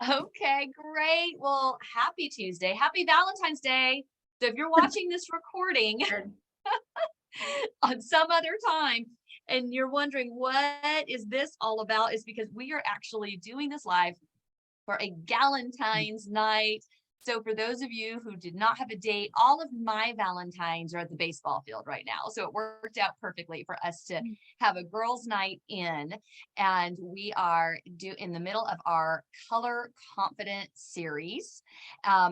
Okay, great. Well, happy Tuesday. Happy Valentine's Day. So if you're watching this recording Good. on some other time and you're wondering what is this all about, is because we are actually doing this live for a Galentine's night. So for those of you who did not have a date, all of my Valentines are at the baseball field right now. So it worked out perfectly for us to have a girls' night in, and we are in the middle of our Color Confident series.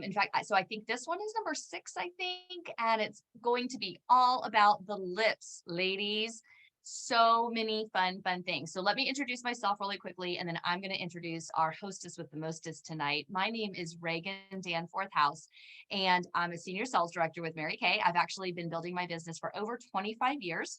In fact, so I think this one is number 6, I think, and it's going to be all about the lips, ladies. So many fun things. So let me introduce myself really quickly, and then I'm going to introduce our hostess with the mostest tonight. My name is Reagan Danforth House, and I'm a senior sales director with Mary Kay. I've actually been building my business for over 25 years.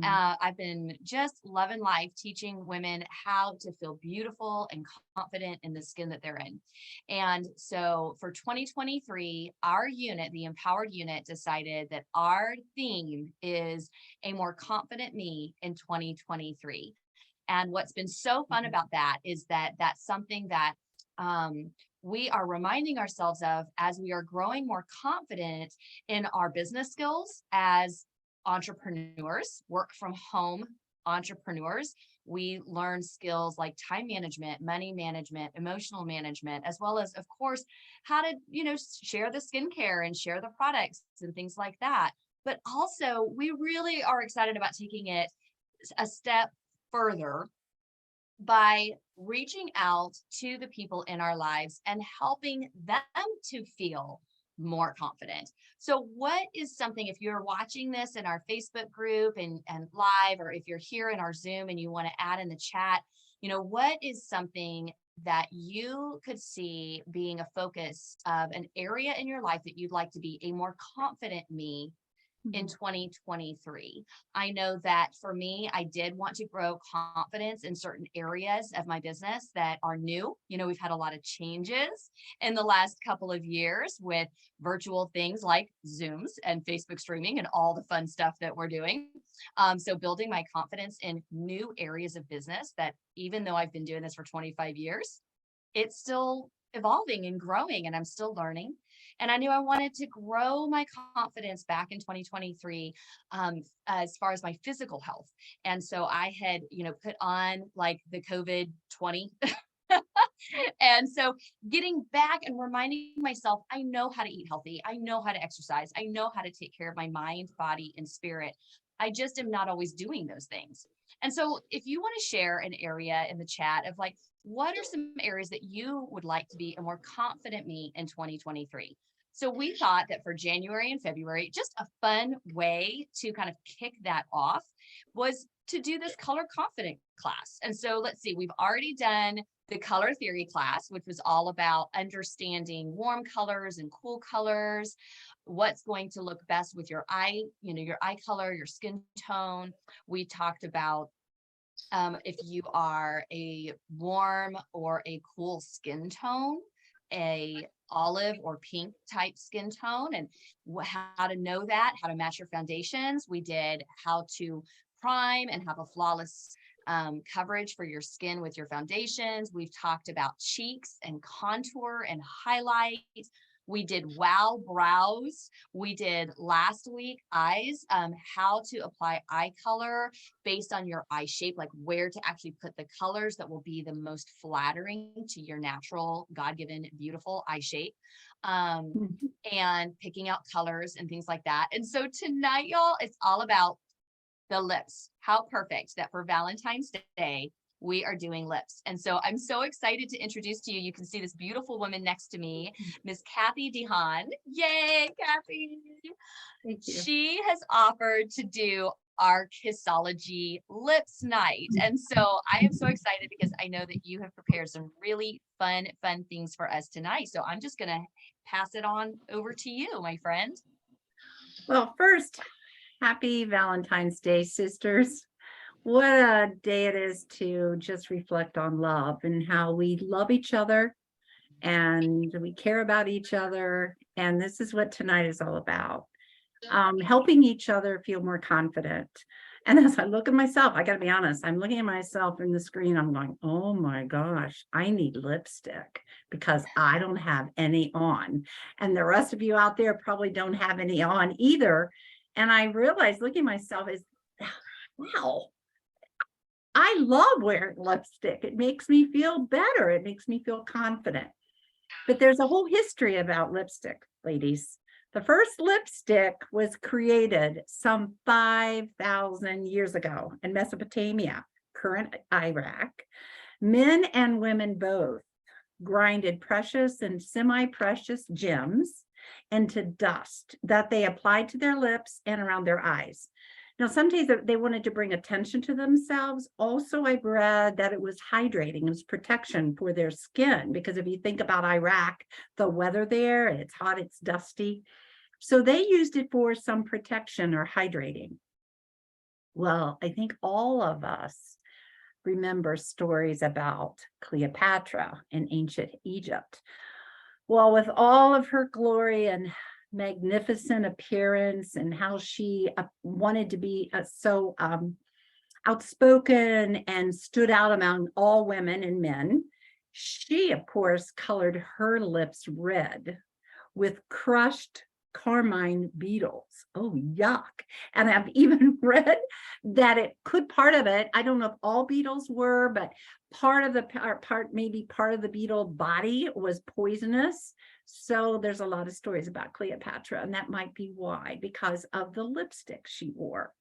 I've been just loving life, teaching women how to feel beautiful and confident in the skin that they're in. And so for 2023, our unit, the Empowered unit, decided that our theme is a more confident me in 2023. And what's been so fun about that is that that's something that we are reminding ourselves of as we are growing more confident in our business skills as entrepreneurs, work from home entrepreneurs. We learn skills like time management, money management, emotional management, as well as, of course, how to, share the skincare and share the products and things like that. But also, we really are excited about taking it a step further by reaching out to the people in our lives and helping them to feel more confident. So what is something, if you're watching this in our Facebook group and live, or if you're here in our Zoom and you want to add in the chat, what is something that you could see being a focus of an area in your life that you'd like to be a more confident me in 2023. I know that for me, I did want to grow confidence in certain areas of my business that are new. We've had a lot of changes in the last couple of years with virtual things like Zooms and Facebook streaming and all the fun stuff that we're doing. So building my confidence in new areas of business that, even though I've been doing this for 25 years, it's still evolving and growing, and I'm still learning. And I knew I wanted to grow my confidence back in 2023 as far as my physical health. And so I had, put on like the COVID 20. And so getting back and reminding myself, I know how to eat healthy. I know how to exercise. I know how to take care of my mind, body, and spirit. I just am not always doing those things. And so if you want to share an area in the chat of like, what are some areas that you would like to be a more confident me in 2023? So we thought that for January and February, just a fun way to kind of kick that off was to do this color confident class. And so let's see, we've already done the color theory class, which was all about understanding warm colors and cool colors, what's going to look best with your eye, your eye color, your skin tone. We talked about if you are a warm or a cool skin tone, a olive or pink type skin tone, and how to know that, how to match your foundations. We did how to prime and have a flawless coverage for your skin with your foundations. We've talked about cheeks and contour and highlight. We did wow brows. We did last week eyes, how to apply eye color based on your eye shape, like where to actually put the colors that will be the most flattering to your natural, God-given, beautiful eye shape, and picking out colors and things like that. And so tonight, y'all, it's all about the lips. How perfect that for Valentine's Day, we are doing lips. And so I'm so excited to introduce to you, you can see this beautiful woman next to me, Miss Kathy DeHaan. Yay, Kathy. Thank you. She has offered to do our Kissology lips night. And so I am so excited because I know that you have prepared some really fun things for us tonight. So I'm just going to pass it on over to you, my friend. Well, first, happy Valentine's Day, sisters. What a day it is to just reflect on love and how we love each other and we care about each other. And this is what tonight is all about. Helping each other feel more confident. And as I look at myself, I got to be honest, I'm looking at myself in the screen. I'm going, oh my gosh, I need lipstick because I don't have any on. And the rest of you out there probably don't have any on either. And I realized looking at myself is, wow, I love wearing lipstick. It makes me feel better. It makes me feel confident. But there's a whole history about lipstick, ladies. The first lipstick was created some 5,000 years ago in Mesopotamia, current Iraq. Men and women both grinded precious and semi-precious gems into dust that they applied to their lips and around their eyes. Now, sometimes they wanted to bring attention to themselves. Also, I read that it was hydrating, it was protection for their skin, because if you think about Iraq, the weather there, it's hot, it's dusty. So they used it for some protection or hydrating. Well, I think all of us remember stories about Cleopatra in ancient Egypt. Well, with all of her glory and magnificent appearance and how she wanted to be so outspoken and stood out among all women and men, she, of course, colored her lips red with crushed carmine beetles. Oh, yuck. And I've even read that it could, part of it, I don't know if all beetles were, but part of the maybe part of the beetle body was poisonous. So there's a lot of stories about Cleopatra, and that might be why, because of the lipstick she wore.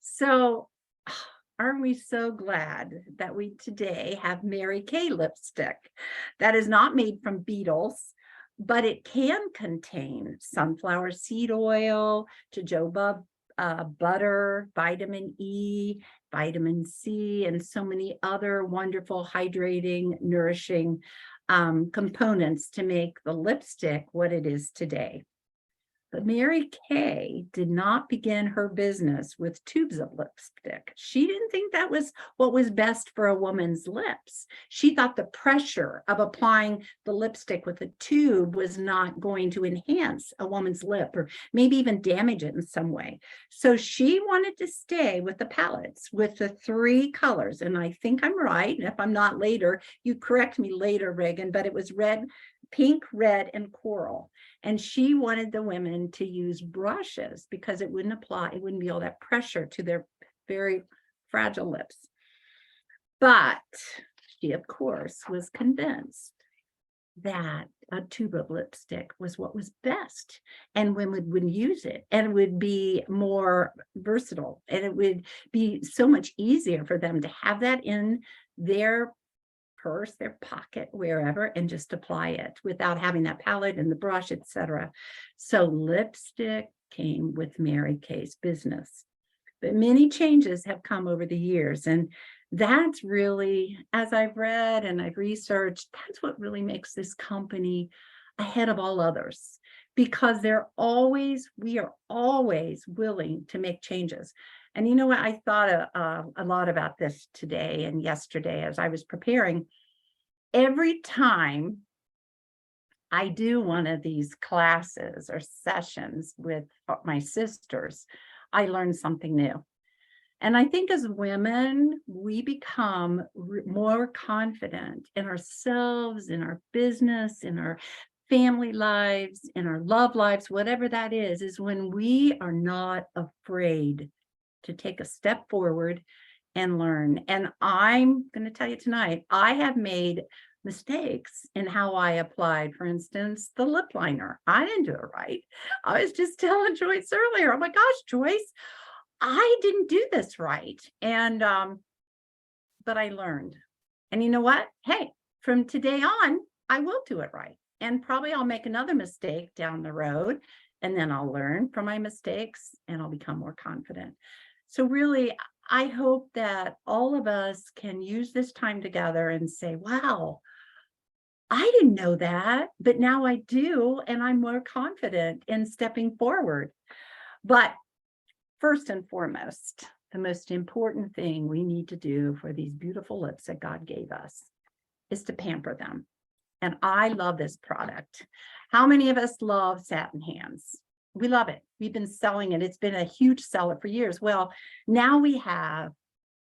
So aren't we so glad that we today have Mary Kay lipstick that is not made from beetles, but it can contain sunflower seed oil, jojoba butter, vitamin E, vitamin C, and so many other wonderful hydrating, nourishing components to make the lipstick what it is today. But Mary Kay did not begin her business with tubes of lipstick. She didn't think that was what was best for a woman's lips. She thought the pressure of applying the lipstick with a tube was not going to enhance a woman's lip or maybe even damage it in some way. So she wanted to stay with the palettes, with the 3 colors. And I think I'm right. And if I'm not later, you correct me later, Reagan, but it was red, pink, red, and coral. And she wanted the women to use brushes because it wouldn't be all that pressure to their very fragile lips. But she, of course, was convinced that a tube of lipstick was what was best, and women would use it, and it would be more versatile, and it would be so much easier for them to have that in their purse, their pocket, wherever, and just apply it without having that palette and the brush, etc. So lipstick came with Mary Kay's business. But many changes have come over the years, and that's really, as I've read and I've researched, that's what really makes this company ahead of all others, because we are always willing to make changes. And you know what? I thought a lot about this today and yesterday as I was preparing. Every time I do one of these classes or sessions with my sisters, I learn something new. And I think as women, we become more confident in ourselves, in our business, in our family lives, in our love lives, whatever that is when we are not afraid to take a step forward and learn. And I'm going to tell you tonight, I have made mistakes in how I applied, for instance, the lip liner. I didn't do it right. I was just telling Joyce earlier, oh my gosh, Joyce, I didn't do this right. And, but I learned. And you know what? Hey, from today on, I will do it right. And probably I'll make another mistake down the road, and then I'll learn from my mistakes and I'll become more confident. So really, I hope that all of us can use this time together and say, wow, I didn't know that, but now I do, and I'm more confident in stepping forward. But first and foremost, the most important thing we need to do for these beautiful lips that God gave us is to pamper them. And I love this product. How many of us love Satin hands? We love it. We've been selling it. It's been a huge seller for years. Well, now we have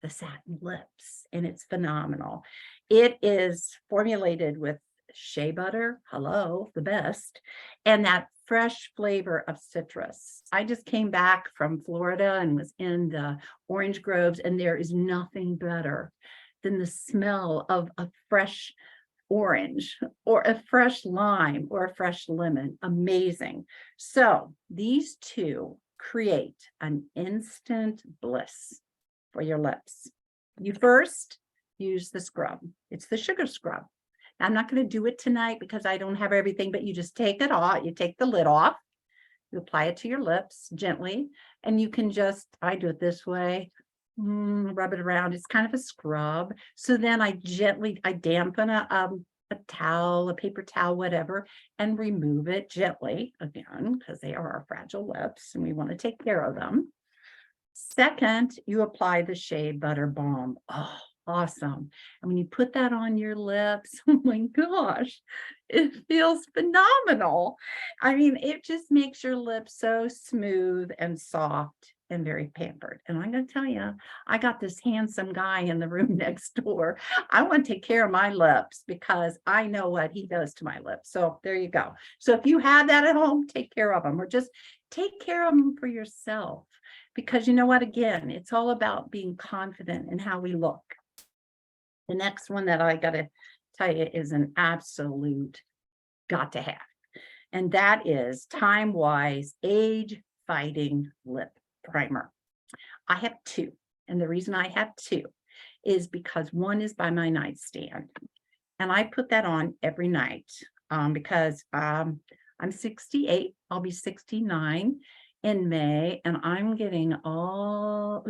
the Satin lips, and it's phenomenal. It is formulated with shea butter, hello, the best, and that fresh flavor of citrus. I just came back from Florida and was in the orange groves, and there is nothing better than the smell of a fresh orange or a fresh lime or a fresh lemon. Amazing. So these two create an instant bliss for your lips. You first use the scrub. It's the sugar scrub. I'm not going to do it tonight because I don't have everything, but you just take it off. You take the lid off. You apply it to your lips gently, and you can just, I do it this way, rub it around. It's kind of a scrub. So then I dampen a towel, a paper towel, whatever, and remove it gently again, because they are our fragile lips and we want to take care of them. Second, you apply the shea butter balm. Oh, awesome. And when you put that on your lips, oh my gosh, it feels phenomenal. I mean, it just makes your lips so smooth and soft and very pampered. And I'm going to tell you, I got this handsome guy in the room next door. I want to take care of my lips because I know what he does to my lips. So there you go. So if you have that at home, take care of them, or just take care of them for yourself. Because you know what, again, it's all about being confident in how we look. The next one that I got to tell you is an absolute got to have. And that is Time Wise Age Fighting Lip Primer. I have two. And the reason I have two is because one is by my nightstand. And I put that on every night because I'm 68. I'll be 69 in May, and I'm getting all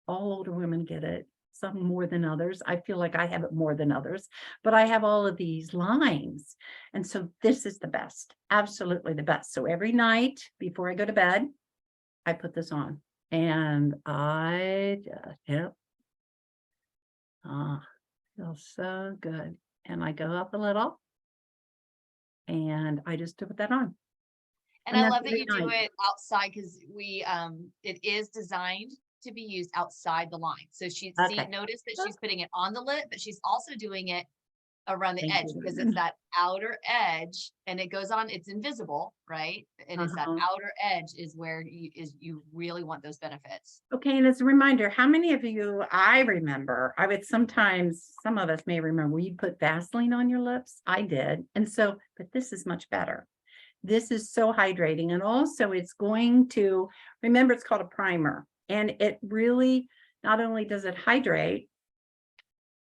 older women get it, some more than others. I feel like I have it more than others, but I have all of these lines. And so this is the best, absolutely the best. So every night before I go to bed, I put this on, and I just, feels so good. And I go up a little, and I just put that on. And I love that you do it outside because it is designed to be used outside the line. So notice that she's putting it on the lip, but she's also doing it around the edge because it's that outer edge, and it goes on, it's invisible, right? And it's that outer edge is where you really want those benefits. Okay, and as a reminder, how many of you, I remember, I would sometimes, some of us may remember, you put Vaseline on your lips. I did. And so, but this is much better. This is so hydrating. And also it's going to, remember, it's called a primer. And it really, not only does it hydrate,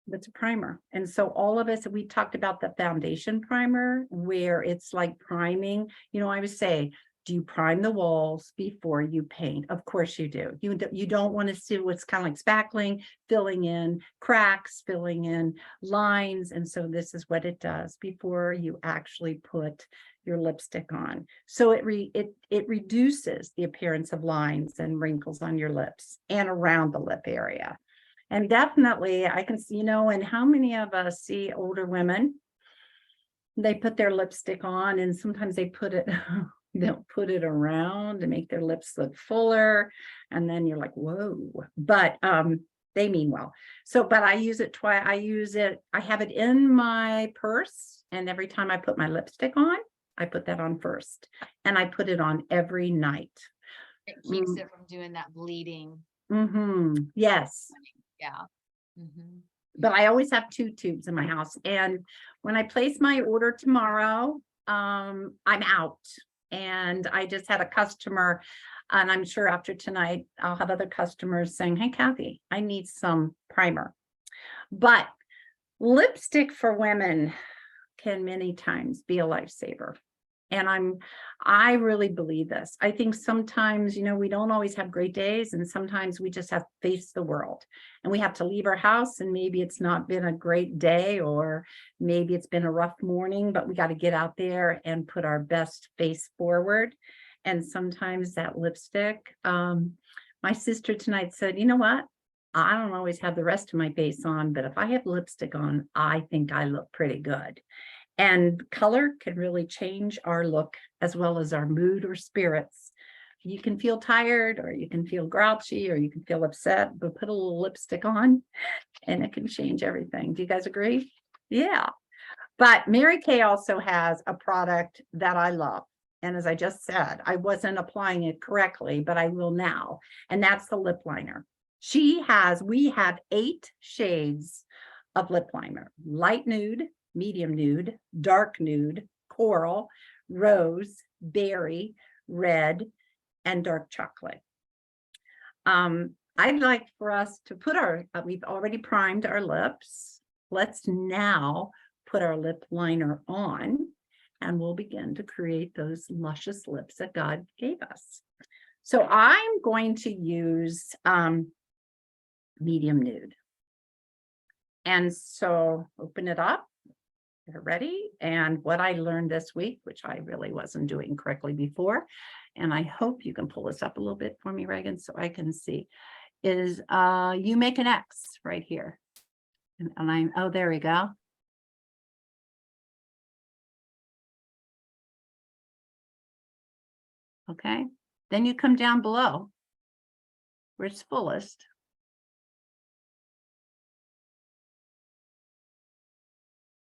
but it's a primer. And so all of us, we talked about the foundation primer where it's like priming. You know, I would say, do you prime the walls before you paint? Of course you do. You don't want to see what's kind of like spackling, filling in cracks, filling in lines. And so this is what it does before you actually put your lipstick on. So it reduces the appearance of lines and wrinkles on your lips and around the lip area. And definitely I can see, and how many of us see older women, they put their lipstick on and sometimes they they'll put it around to make their lips look fuller. And then you're like, whoa, but they mean well. So, but I use it twice. I have it in my purse. And every time I put my lipstick on, I put that on first, and I put it on every night. It keeps it from doing that bleeding. Yes. Yeah. But I always have 2 tubes in my house. And when I place my order tomorrow, I'm out. And I just had a customer, and I'm sure after tonight, I'll have other customers saying, hey, Kathy, I need some primer. But lipstick for women can many times be a lifesaver. And I really believe this. I think sometimes, we don't always have great days, and sometimes we just have to face the world, and we have to leave our house, and maybe it's not been a great day, or maybe it's been a rough morning, but we got to get out there and put our best face forward. And sometimes that lipstick, my sister tonight said, you know what? I don't always have the rest of my face on, but if I have lipstick on, I think I look pretty good. And color can really change our look as well as our mood or spirits. You can feel tired, or you can feel grouchy, or you can feel upset, but put a little lipstick on and it can change everything. Do you guys agree? Yeah. But Mary Kay also has a product that I love. And as I just said, I wasn't applying it correctly, but I will now. And that's the lip liner. We have 8 shades of lip liner: light nude, medium nude, dark nude, coral, rose, berry, red, and dark chocolate. I'd like for us to put we've already primed our lips. Let's now put our lip liner on, and we'll begin to create those luscious lips that God gave us. So I'm going to use medium nude. And so open it up. You're ready. And what I learned this week, which I really wasn't doing correctly before, and I hope you can pull this up a little bit for me, Reagan, so I can see, is you make an X right here. And oh, there we go. Okay. Then you come down below where it's fullest.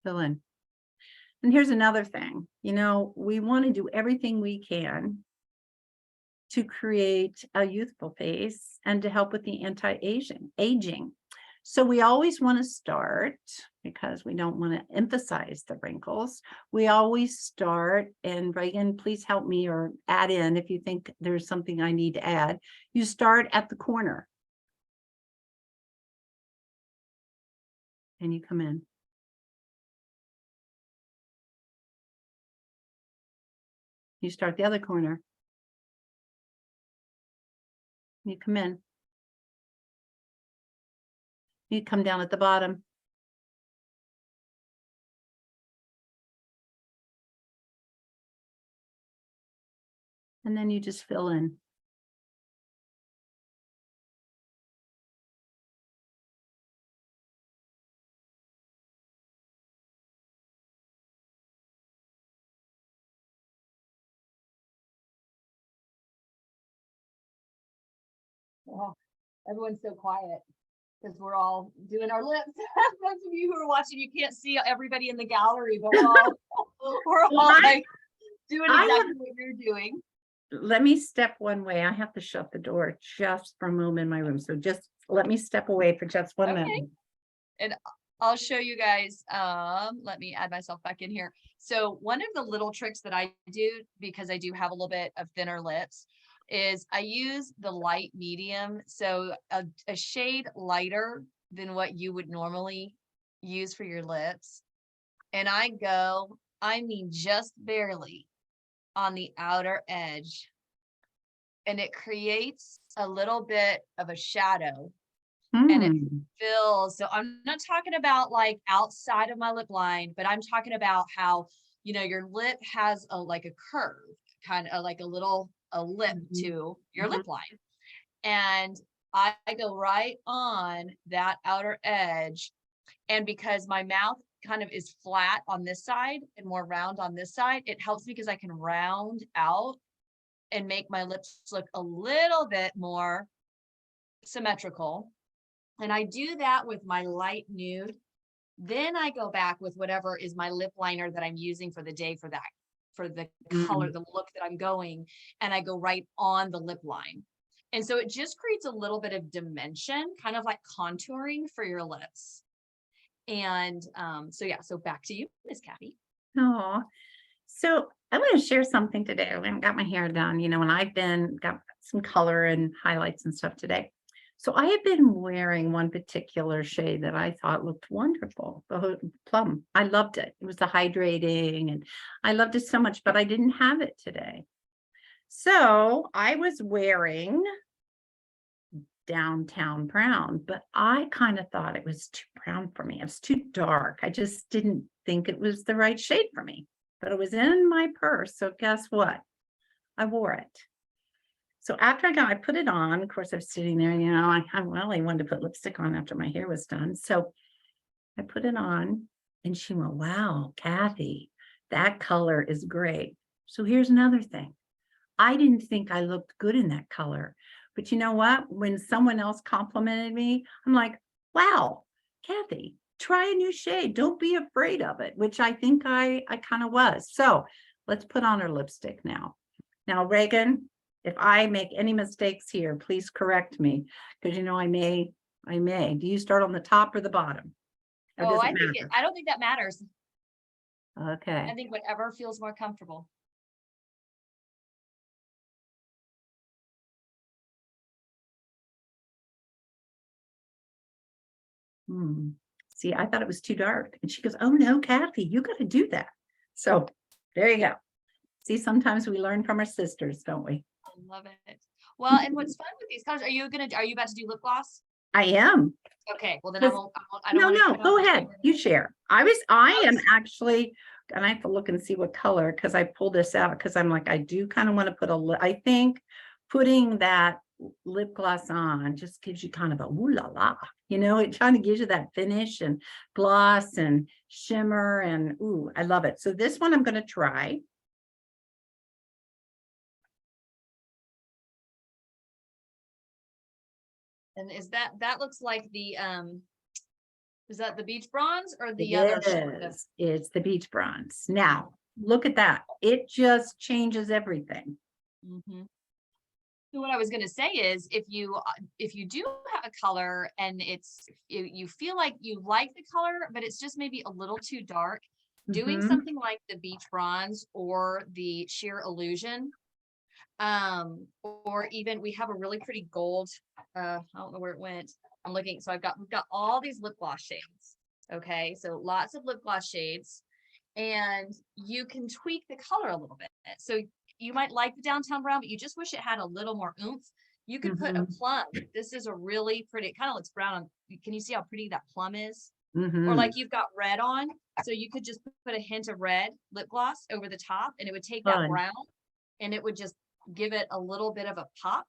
Fill in. And here's another thing, we want to do everything we can to create a youthful face and to help with the anti-aging. So we always want to start, because we don't want to emphasize the wrinkles. We always start, and Reagan, please help me or add in if you think there's something I need to add. You start at the corner and you come in. You start the other corner. You come in. You come down at the bottom. And then you just fill in. Oh, everyone's so quiet because we're all doing our lips. Those of you who are watching, you can't see everybody in the gallery, but we're all like doing exactly what you're doing. Let me step one way. I have to shut the door just for a moment in my room. So just let me step away for just one minute. And I'll show you guys. Let me add myself back in here. So one of the little tricks that I do, because I do have a little bit of thinner lips, is I use the light medium. So a shade lighter than what you would normally use for your lips. And I mean, just barely on the outer edge. And it creates a little bit of a shadow. And it fills. So I'm not talking about like outside of my lip line, but I'm talking about how, your lip has like a curve, kind of like a lip to your lip line. And I go right on that outer edge. And because my mouth kind of is flat on this side and more round on this side, it helps me because I can round out and make my lips look a little bit more symmetrical. And I do that with my light nude. Then I go back with whatever is my lip liner that I'm using for the day for the color, the look that I'm going, and I go right on the lip line. And so it just creates a little bit of dimension, kind of like contouring for your lips. And so back to you, Miss Kathy. Oh, so I want to share something today. I haven't got my hair done, and I've got some color and highlights and stuff today. So I have been wearing one particular shade that I thought looked wonderful, the plum. I loved it. It was the hydrating, and I loved it so much, but I didn't have it today. So I was wearing Downtown Brown, but I kind of thought it was too brown for me. It was too dark. I just didn't think it was the right shade for me, but it was in my purse. So guess what? I wore it. So after I put it on, of course, I was sitting there, I really wanted to put lipstick on after my hair was done. So I put it on And she went, wow, Kathy, that color is great. So here's another thing. I didn't think I looked good in that color. But you know what? When someone else complimented me, I'm like, wow, Kathy, try a new shade. Don't be afraid of it, which I think I kind of was. So let's put on our lipstick now. Now, Reagan, if I make any mistakes here, please correct me, because you know I may. Do you start on the top or the bottom? Or Oh, does it I think matter? I don't think that matters. Okay. I think whatever feels more comfortable. See, I thought it was too dark. And she goes, oh no, Kathy, you got to do that. So there you go. See, sometimes we learn from our sisters, don't we? I love it. Well, and what's fun with these colors, are you about to do lip gloss? I am. Okay, well then Yes. I don't No, want to no, cut off go your ahead. favorite. You share. I am was- actually, and I have to look and see what color, because I pulled this out because I'm like, I do kind of want to put I think putting that lip gloss on just gives you kind of a ooh la la, you know, it kind of gives you that finish and gloss and shimmer and ooh, I love it. So this one I'm going to try. And that looks like the is that the beach bronze or the It other shade? is. It's the beach bronze. Now, look at that. It just changes everything. Mhm. So what I was going to say is if you do have a color and you feel like you like the color, but it's just maybe a little too dark, doing Mhm. something like the beach bronze or the sheer illusion, or even we have a really pretty gold, I don't know where it went. I'm looking. So we've got all these lip gloss shades. Okay. So lots of lip gloss shades, and you can tweak the color a little bit. So you might like the downtown brown, but you just wish it had a little more oomph. You could put a Mhm. plum. This is a really pretty, it kind of looks brown on, can you see how pretty that plum is? Or Mhm. like you've got red on, so you could just put a hint of red lip gloss over the top, and it would take that Fun. brown and it would just give it a little bit of a pop.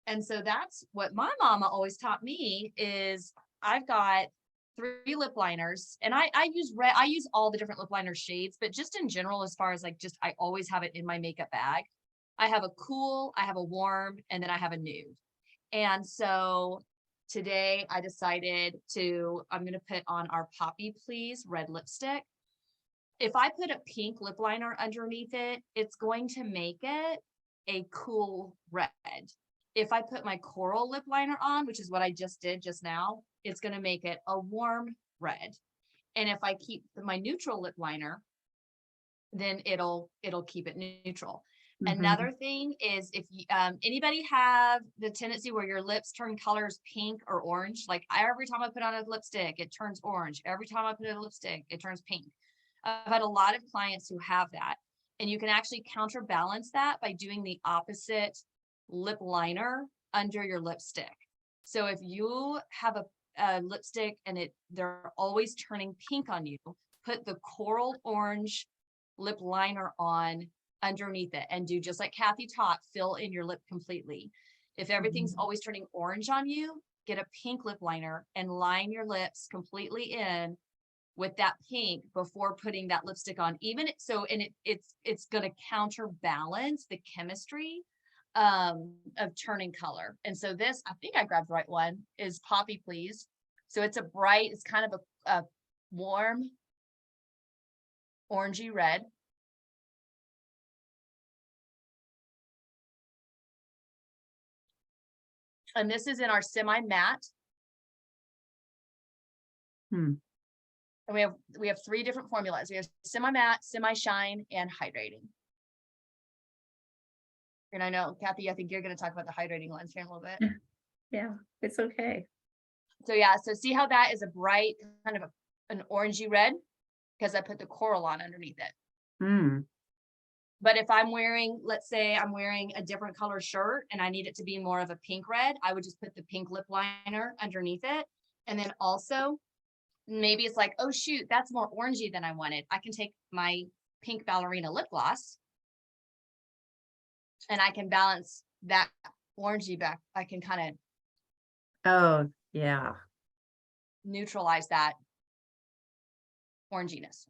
And so that's what my mama always taught me is I've got 3 lip liners, and I use red. I use all the different lip liner shades, but just in general, as far as like just I always have it in my makeup bag. I have a cool, I have a warm, and then I have a nude. And so today I decided I'm going to put on our Poppy Please red lipstick. If I put a pink lip liner underneath it, it's going to make it a cool red. If I put my coral lip liner on, which is what I just did just now, it's going to make it a warm red. And if I keep my neutral lip liner, then it'll keep it neutral. Mhm. Another thing is if you, anybody have the tendency where your lips turn colors pink or orange, like every time I put on a lipstick, it turns orange. Every time I put on a lipstick, it turns pink. I've had a lot of clients who have that, and you can actually counterbalance that by doing the opposite lip liner under your lipstick. So if you have a lipstick and they're always turning pink on you, put the coral orange lip liner on underneath it and do just like Kathy taught, fill in your lip completely. If everything's Mhm. always turning orange on you, get a pink lip liner and line your lips completely in with that pink before putting that lipstick on. Even so, and it's going to counterbalance the chemistry of turning color. And so this, I think I grabbed the right one, is Poppy Please. So it's it's kind of a warm orangey red. And this is in our semi matte. Hmm. And we have 3 different formulas. We have semi matte, semi shine, and hydrating. And I know, Kathy, I think you're going to talk about the hydrating lens here in a little bit. Yeah, it's okay. So yeah, so see how that is a bright kind of an orangey red because I put the coral on underneath it. Mm. But if I'm wearing, let's say I'm wearing a different color shirt and I need it to be more of a pink red, I would just put the pink lip liner underneath it. And then also maybe it's like, oh shoot, that's more orangey than I wanted. I can take my pink ballerina lip gloss and I can balance that orangey back. I can kind of Oh, yeah. neutralize that. oranginess.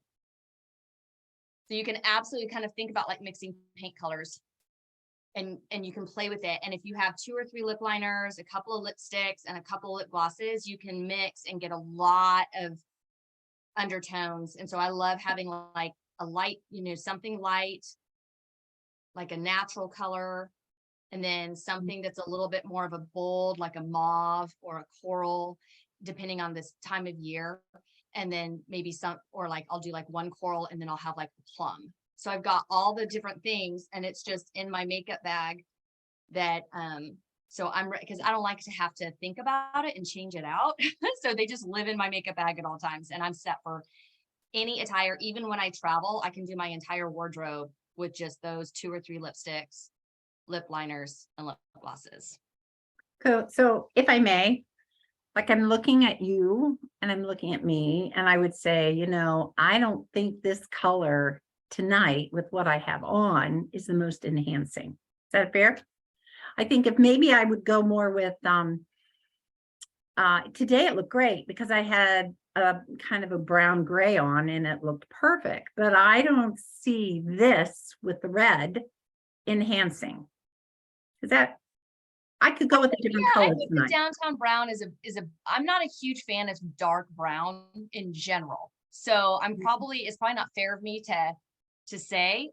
So you can absolutely kind of think about like mixing paint colors, and you can play with it. And if you have 2 or 3 lip liners, a couple of lipsticks, and a couple of lip glosses, you can mix and get a lot of undertones. And so I love having like a light, something light, like a natural color, and then something that's a little bit more of a bold, like a mauve or a coral, depending on this time of year. And then maybe or like I'll do like one coral, and then I'll have like a plum. So I've got all the different things, and it's just in my makeup bag that, so because I don't like to have to think about it and change it out. So they just live in my makeup bag at all times, and I'm set for any attire. Even when I travel, I can do my entire wardrobe with just those 2 or 3 lipsticks, lip liners, and lip glosses. So if I may, like I'm looking at you and I'm looking at me, and I would say, I don't think this color tonight with what I have on is the most enhancing. Is that fair? I think if maybe I would go more with, today it looked great because I had a kind of a brown gray on and it looked perfect, but I don't see this with the red enhancing. Is that, I could go with a different Yeah, color I think the tonight. downtown brown is I'm not a huge fan of dark brown in general. So Mm-hmm. it's probably not fair of me to say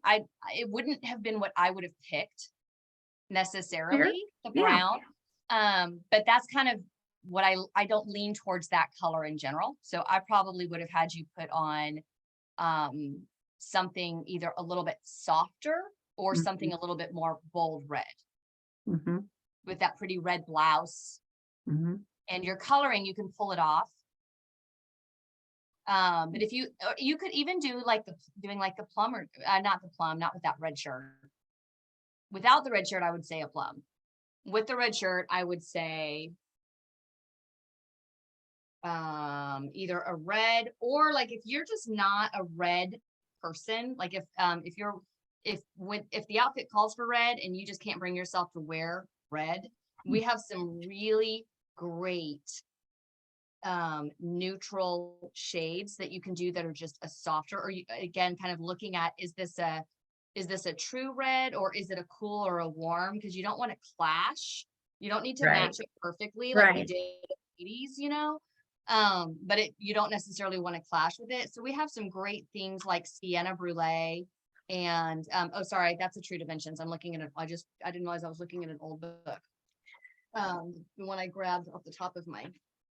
it wouldn't have been what I would have picked necessarily, the Yeah. brown. But that's kind of what I don't lean towards that color in general. So I probably would have had you put on something either a little bit softer or Mhm. something a little bit more bold red Mm-hmm. with that pretty red blouse. Mm-hmm. And your coloring, you can pull it off. But if you could even do like the plum, or not the plum, not with that red shirt. Without the red shirt, I would say a plum. With the red shirt, I would say either a red, or like if you're just not a red person, like if the outfit calls for red and you just can't bring yourself to wear red, we have some really great neutral shades that you can do that are just a softer, or again, kind of looking at, is this a true red, or is it a cool or a warm? Because you don't want to clash. You don't need to Right. match it perfectly like we Right. did in the 80s, but you don't necessarily want to clash with it. So we have some great things like Sienna Brulee, and oh, sorry, that's a True Dimensions. I'm looking at it. I didn't realize I was looking at an old book. The one I grabbed off the top of my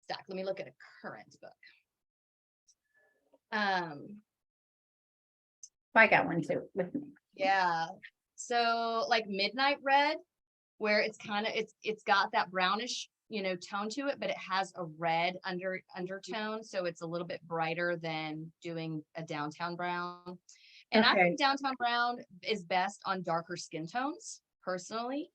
stack. Let me look at a current book. I got one too with me. Yeah. So like Midnight Red, where it's kind of it's got that brownish, tone to it, but it has a red undertone, so it's a little bit brighter than doing a downtown brown. And I think downtown brown is best on darker skin tones, personally.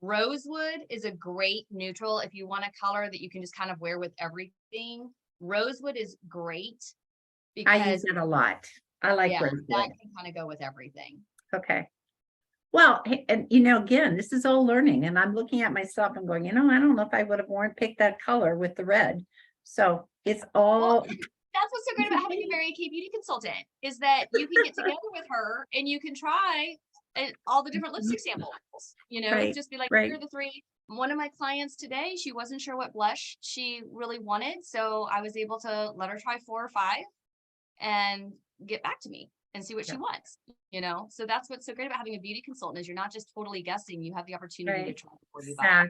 Rosewood is a great neutral if you want a color that you can just kind of wear with everything. Rosewood is great because I use it a lot. I like rosewood. That can kind of go with everything. Okay. Well, and again, this is all learning, and I'm looking at myself and going, I don't know if I would have picked that color with the red. So it's all. Well, that's what's so great about having a Mary Kay beauty consultant, is that you can get together with her and you can try all the different lipstick samples. Right, just be like, right. here are the 3. One of my clients today, she wasn't sure what blush she really wanted, so I was able to let her try 4 or 5 and get back to me and see what she wants. So that's what's so great about having a beauty consultant, is you're not just totally guessing. You have the opportunity to try before you buy.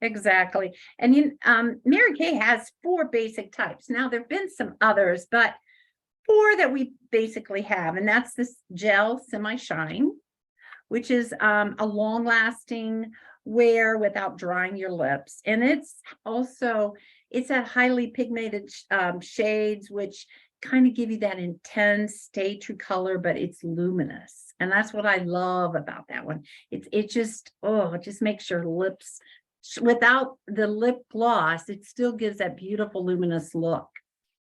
Exactly. And Mary Kay has 4 basic types. Now there've been some others, but 4 that we basically have, and that's this gel semi-shine, which is a long-lasting wear without drying your lips. And it's at highly pigmented shades, which kind of give you that intense stay true color, but it's luminous. And that's what I love about that one. It just makes your lips, without the lip gloss, it still gives that beautiful luminous look,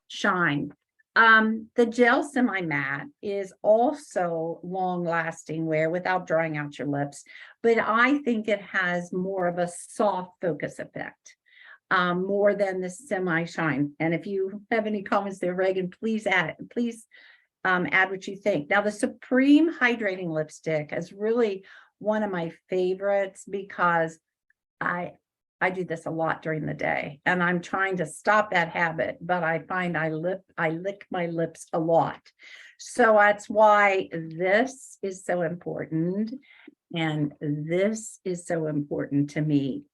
shine. The gel semi-matte is also long-lasting wear without drying out your lips, but I think it has more of a soft focus effect. more than the semi shine. And if you have any comments there, Reagan, please add what you think. Now, the Supreme Hydrating Lipstick is really one of my favorites because I do this a lot during the day, and I'm trying to stop that habit, but I find I lick my lips a lot. So that's why this is so important, and this is so important to me.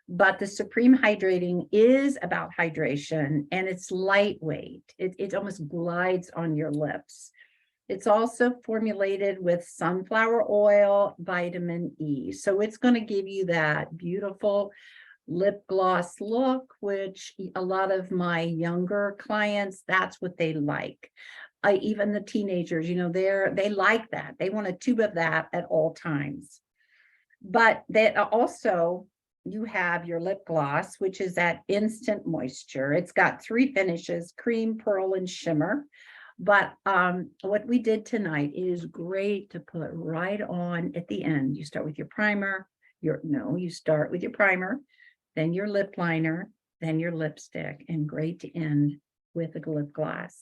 But the Supreme Hydrating is about hydration, and it's lightweight. It almost glides on your lips. It's also formulated with sunflower oil, vitamin E. So it's going to give you that beautiful lip gloss look, which a lot of my younger clients, that's what they like. Even the teenagers, they like that. They want a tube of that at all times. But that also, you have your lip gloss, which is that instant moisture. It's got 3 finishes: cream, pearl, and shimmer. But what we did tonight is great to put right on at the end. You start with your primer, you start with your primer, then your lip liner, then your lipstick, and great to end with a lip gloss.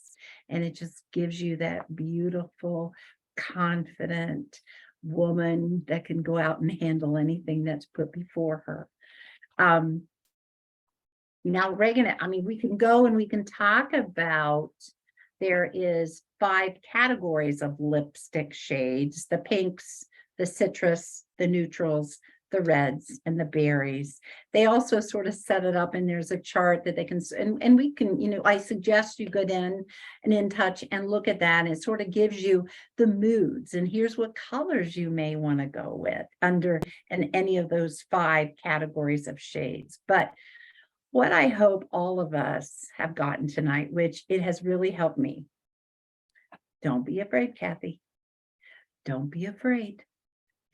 And it just gives you that beautiful, confident woman that can go out and handle anything that's put before her. Now, Reagan, we can go and we can talk about, there is 5 categories of lipstick shades: the pinks, the citrus, the neutrals, the reds, and the berries. They also sort of set it up, and there's a chart that they can, and we can, I suggest you go in touch and look at that, and it sort of gives you the moods, and here's what colors you may want to go with under in any of those 5 categories of shades. But what I hope all of us have gotten tonight, which it has really helped me. Don't be afraid, Kathy. Don't be afraid.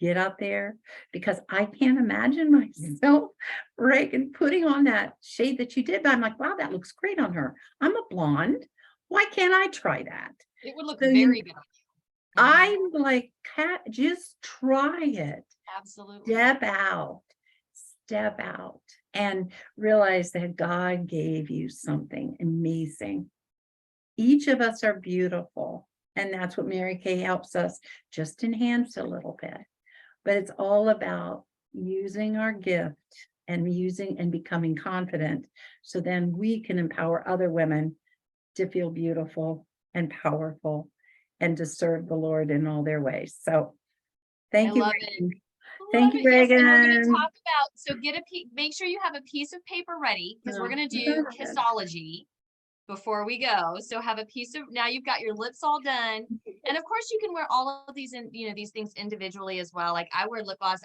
Get out there, because I can't imagine myself, Reagan, putting on that shade that you did. But I'm like, wow, that looks great on her. I'm a blonde. Why can't I try that? It would look So very good. I'm like, Kat, just try it. Absolutely. Step out and realize that God gave you something amazing. Each of us are beautiful, and that's what Mary Kay helps us just enhance a little bit. But it's all about using our gift and becoming confident, so then we can empower other women to feel beautiful and powerful and to serve the Lord in all their ways. So thank you, Reagan. Thank you, Yes, and we're going to Reagan. talk about, so make sure you have a piece of paper ready, because we're going to do Kissology before we go. So have a piece of, now you've got your lips all done. And of course you can wear all of these these things individually as well. Like I wear lip gloss.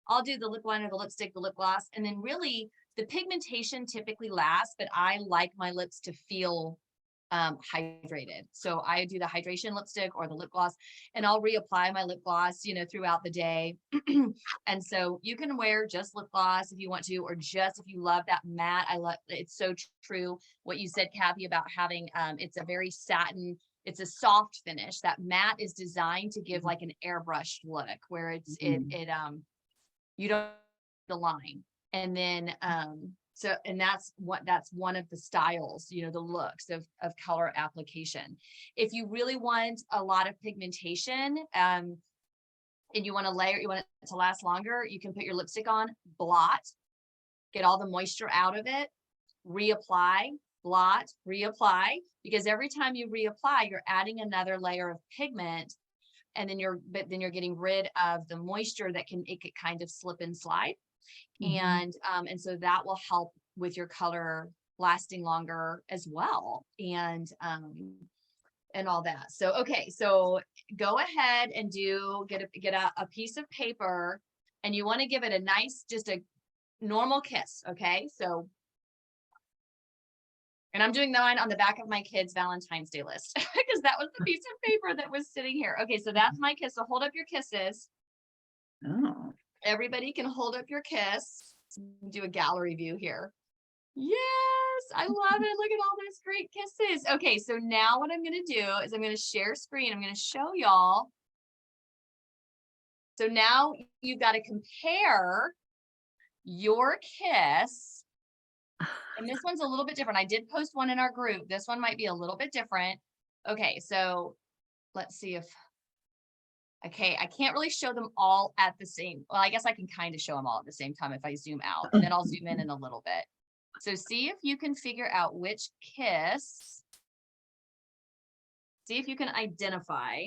I'll do the lip liner, the lipstick, the lip gloss, and then really the pigmentation typically lasts, but I like my lips to feel hydrated. So I do the hydration lipstick or the lip gloss, and I'll reapply my lip gloss, throughout the day. And so you can wear just lip gloss if you want to, or just if you love that matte. It's so true what you said, Kathy, about having, it's a very satin, it's a soft finish. That matte is designed to give like an airbrushed look, where you don't the line. And then, that's one of the styles, the looks of color application. If you really want a lot of pigmentation, and you want it to last longer, you can put your lipstick on, blot, get all the moisture out of it, reapply, blot, reapply, because every time you reapply, you're adding another layer of pigment, and then you're getting rid of the moisture that it could kind of slip and slide. And so that will help with your color lasting longer as well, and all that. So okay, so go ahead and get a piece of paper, and you want to give it a nice, just a normal kiss. Okay, so, and I'm doing mine on the back of my kids' Valentine's Day list, because that was the piece of paper that was sitting here. Okay, so that's my kiss. So hold up your kisses. Oh. Everybody can hold up your kiss. Do a gallery view here. Yes, I love it. Look at all those great kisses. Okay, so now what I'm going to do is I'm going to share screen. I'm going to show y'all. So now you've got to compare your kiss And this one's a little bit different. I did post one in our group. This one might be a little bit different. Okay, so let's see if, okay, I can't really show them all at the same, well, I guess I can kind of show them all at the same time if I zoom out, and then I'll zoom in a little bit. So see if you can figure out which kiss, see if you can identify.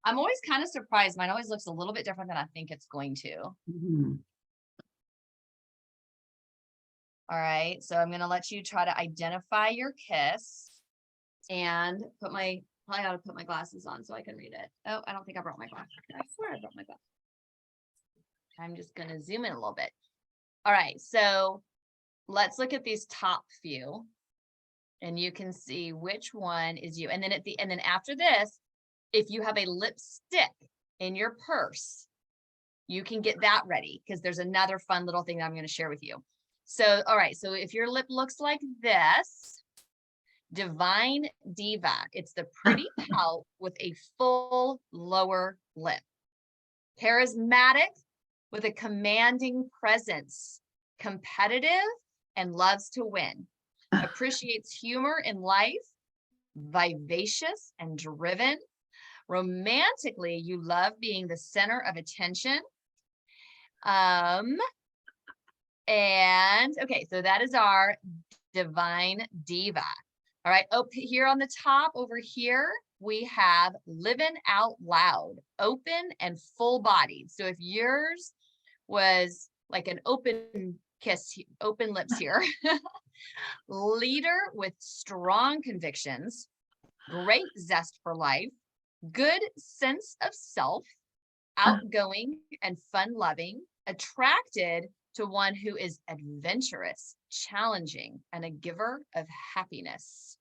I'm always kind of surprised. Mine always looks a little bit different than I think it's going to. Mhm. All right, so I'm gonna let you try to identify your kiss and probably ought to put my glasses on so I can read it. Oh, I don't think I brought my glasses. I swear I brought my glasses. I'm just gonna zoom in a little bit. All right, so let's look at these top few and you can see which one is you. And then after this, if you have a lipstick in your purse, you can get that ready because there's another fun little thing that I'm going to share with you. So, all right, so if your lip looks like this, Divine Diva, it's the pretty pout with a full lower lip. Charismatic with a commanding presence, competitive and loves to win, appreciates humor in life, vivacious and driven. Romantically, you love being the center of attention. And okay, so that is our Divine Diva. All right, oh, here on the top over here, we have Living Out Loud, open and full bodied. So if yours was like an open kiss, open lips here, leader with strong convictions, great zest for life, good sense of self, outgoing and fun-loving, attracted to one who is adventurous, challenging, and a giver of happiness.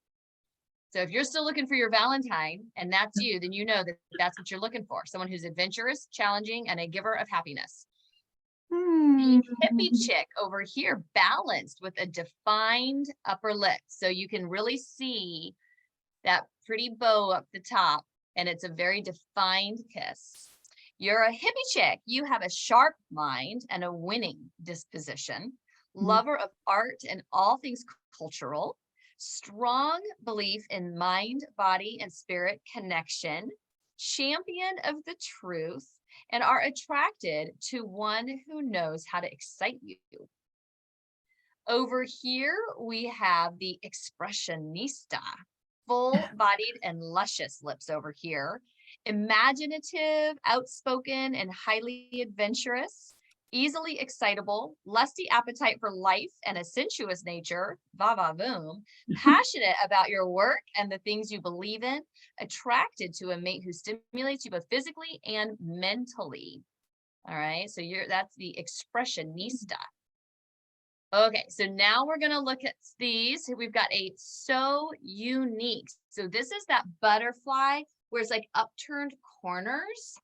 So if you're still looking for your Valentine and that's you, then you know that that's what you're looking for. Someone who's adventurous, challenging, and a giver of happiness. The hippie chick over here, balanced with a defined upper lip. So you can really see that pretty bow up the top, and it's a very defined kiss. You're a hippie chick. You have a sharp mind and a winning disposition, lover of art and all things cultural, strong belief in mind, body, and spirit connection, champion of the truth, and are attracted to one who knows how to excite you. Over here, we have the expressionista, full-bodied and luscious lips over here, imaginative, outspoken, and highly adventurous, easily excitable, lusty appetite for life and a sensuous nature, va-va-voom, passionate about your work and the things you believe in, attracted to a mate who stimulates you both physically and mentally. All right, so that's the expressionista. Okay, so now we're going to look at these. We've got a so unique. So this is that butterfly where it's like upturned corners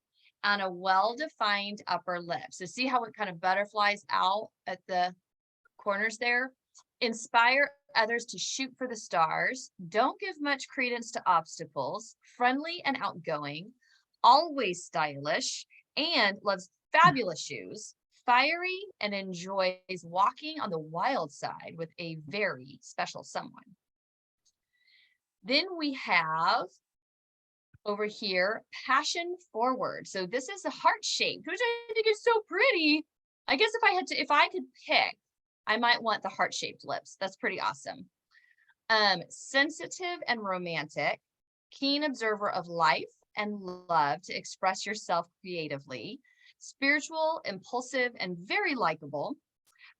on a well-defined upper lip. So see how it kind of butterflies out at the corners there? Inspire others to shoot for the stars. Don't give much credence to obstacles. Friendly and outgoing. Always stylish and loves fabulous shoes. Fiery and enjoys walking on the wild side with a very special someone. Then we have over here, passion forward. So this is a heart shape, which I think is so pretty. I guess if I could pick, I might want the heart shaped lips. That's pretty awesome. Sensitive and romantic, keen observer of life and love to express yourself creatively, spiritual, impulsive, and very likable,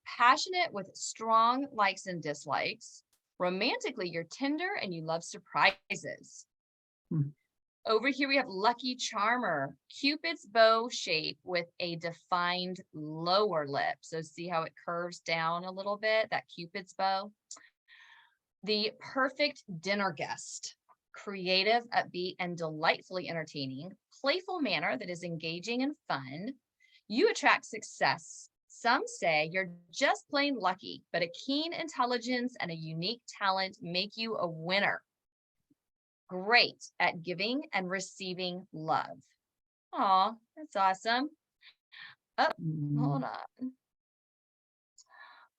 passionate with strong likes and dislikes. Romantically, you're tender and you love surprises. Over here, we have Lucky Charmer, Cupid's bow shape with a defined lower lip. So see how it curves down a little bit, that Cupid's bow. The perfect dinner guest, creative, upbeat, and delightfully entertaining, playful manner that is engaging and fun. You attract success. Some say you're just plain lucky, but a keen intelligence and a unique talent make you a winner. Great at giving and receiving love. Aw, that's awesome. Oh, hold on.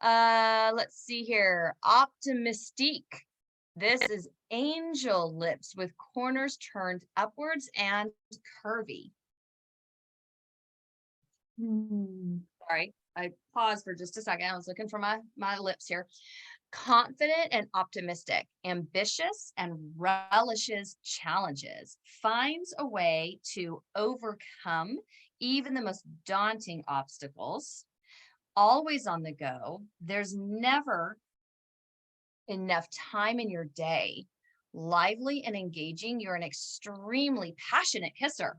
Let's see here. Optimistique. This is angel lips with corners turned upwards and curvy. Sorry, I paused for just a second. I was looking for my lips here. Confident and optimistic, ambitious and relishes challenges, finds a way to overcome even the most daunting obstacles, always on the go. There's never enough time in your day. Lively and engaging, you're an extremely passionate kisser.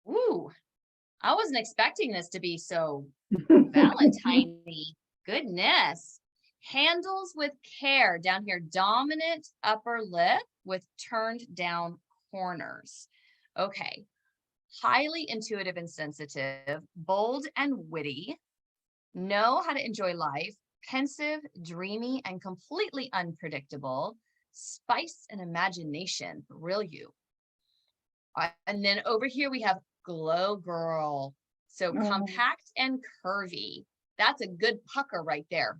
Ooh, I wasn't expecting this to be so Valentine-y. Goodness. Handles with care down here, dominant upper lip with turned down corners. Okay. Highly intuitive and sensitive, bold and witty, know how to enjoy life, pensive, dreamy, and completely unpredictable, spice and imagination, real you. And then over here we have glow girl. So compact and curvy. That's a good pucker right there.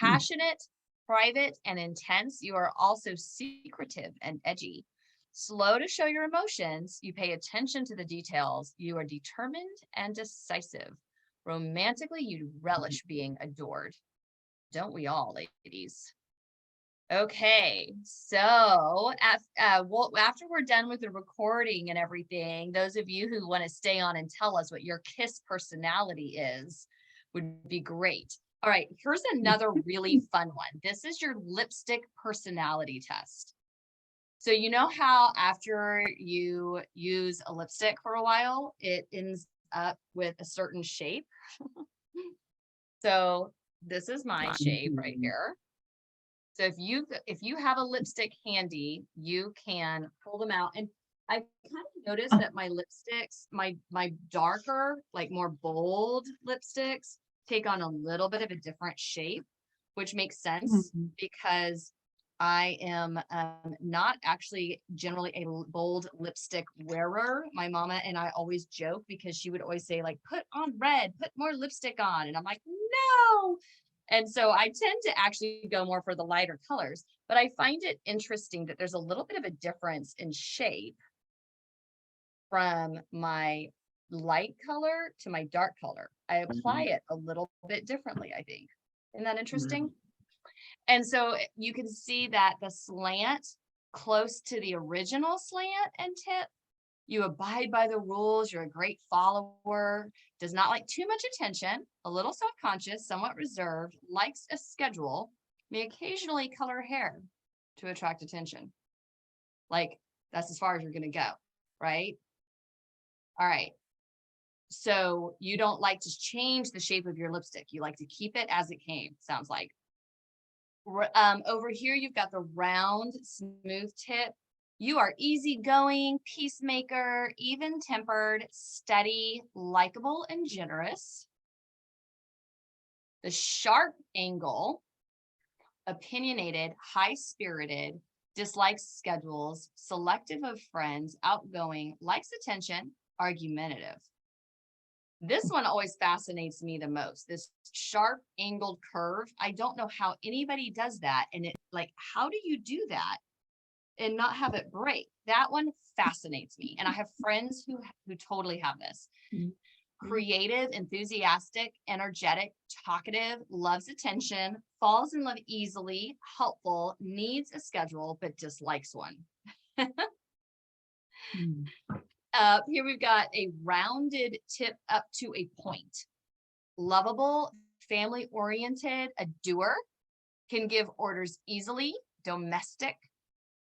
Passionate, private, and intense. You are also secretive and edgy. Slow to show your emotions. You pay attention to the details. You are determined and decisive. Romantically, you relish being adored. Don't we all, ladies? Okay, so after we're done with the recording and everything, those of you who want to stay on and tell us what your kiss personality is would be great. All right, here's another really fun one. This is your lipstick personality test. So you know how after you use a lipstick for a while, it ends up with a certain shape? So this is my shape right here. So if you have a lipstick handy, you can pull them out. And I kind of noticed that my lipsticks, my darker, like more bold lipsticks take on a little bit of a different shape, which makes sense because I am not actually generally a bold lipstick wearer. My mama and I always joke because she would always say like, put on red, put more lipstick on. And I'm like, no. And so I tend to actually go more for the lighter colors, but I find it interesting that there's a little bit of a difference in shape from my light color to my dark color. I apply it a little bit differently, I think. Isn't that interesting? And so you can see that the slant close to the original slant and tip, you abide by the rules, you're a great follower, does not like too much attention, a little self-conscious, somewhat reserved, likes a schedule, may occasionally color hair to attract attention. Like that's as far as you're going to go, right? All right. So you don't like to change the shape of your lipstick. You like to keep it as it came, sounds like. Over here, you've got the round, smooth tip. You are easygoing, peacemaker, even-tempered, steady, likable, and generous. The sharp angle, opinionated, high-spirited, dislikes schedules, selective of friends, outgoing, likes attention, argumentative. This one always fascinates me the most. This sharp angled curve. I don't know how anybody does that. And it like, how do you do that and not have it break? That one fascinates me. And I have friends who totally have this. Creative, enthusiastic, energetic, talkative, loves attention, falls in love easily, helpful, needs a schedule, but dislikes one. Here we've got a rounded tip up to a point. Lovable, family-oriented, a doer, can give orders easily, domestic,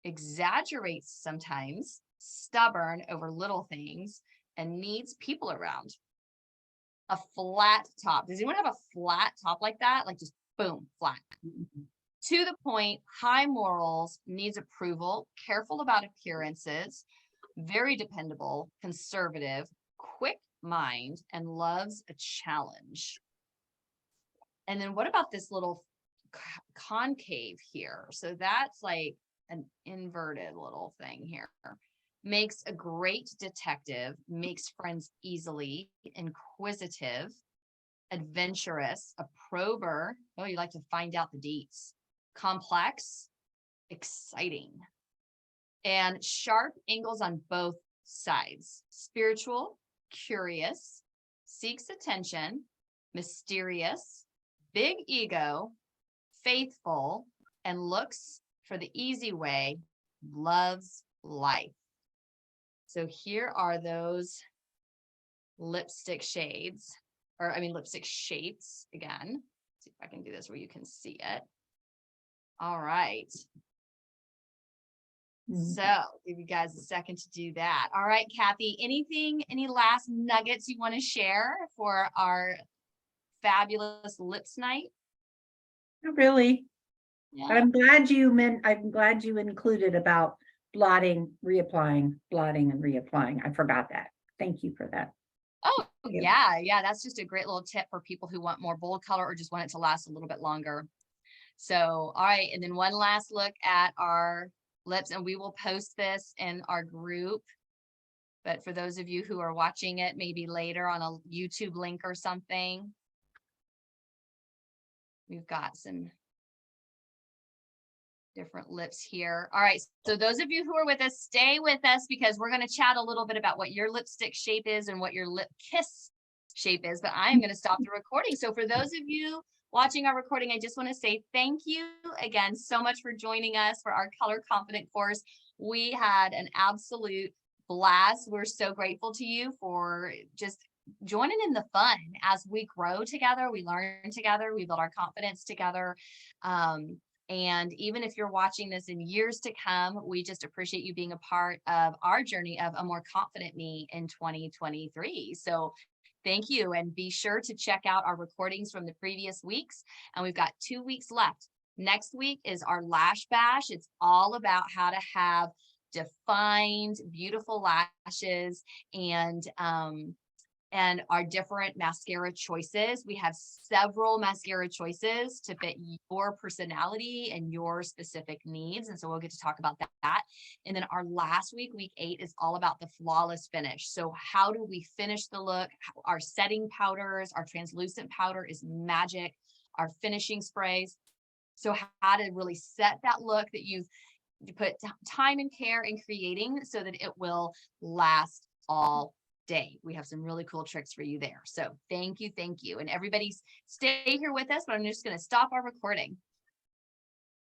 exaggerates sometimes, stubborn over little things, and needs people around. A flat top. Does anyone have a flat top like that? Like just boom, flat. To the point, high morals, needs approval, careful about appearances, very dependable, conservative, quick mind, and loves a challenge. And then what about this little concave here? So that's like an inverted little thing here. Makes a great detective, makes friends easily, inquisitive, adventurous, a prober. Oh, you like to find out the deets. Complex, exciting, and sharp angles on both sides. Spiritual, curious, seeks attention, mysterious, big ego, faithful, and looks for the easy way, loves life. So here are those lipstick shades, or I mean lipstick shapes again. Let's see if I can do this where you can see it. All right. So give you guys a second to do that. All right, Kathy, any last nuggets you want to share for our fabulous lips night? Not really. Yeah. I'm glad you included about blotting, reapplying, blotting and reapplying. I forgot that. Thank you for that. Oh, yeah. That's just a great little tip for people who want more bold color or just want it to last a little bit longer. So, all right. And then one last look at our lips, and we will post this in our group. But for those of you who are watching it maybe later on a YouTube link or something, we've got some different lips here. All right. So those of you who are with us, stay with us because we're going to chat a little bit about what your lipstick shape is and what your lip kiss shape is. But I'm going to stop the recording. So for those of you watching our recording, I just want to say thank you again so much for joining us for our Color Confident course. We had an absolute blast. We're so grateful to you for just joining in the fun as we grow together, we learn together, we build our confidence together. And even if you're watching this in years to come, we just appreciate you being a part of our journey of a more confident me in 2023. So thank you. And be sure to check out our recordings from the previous weeks. And we've got 2 weeks left. Next week is our lash bash. It's all about how to have defined, beautiful lashes and our different mascara choices. We have several mascara choices to fit your personality and your specific needs. And so we'll get to talk about that. And then our last week, week 8, is all about the flawless finish. So how do we finish the look? Our setting powders, our translucent powder is magic, our finishing sprays. So how to really set that look that you put time and care in creating so that it will last all day. We have some really cool tricks for you there. So thank you. And everybody stay here with us, but I'm just going to stop our recording.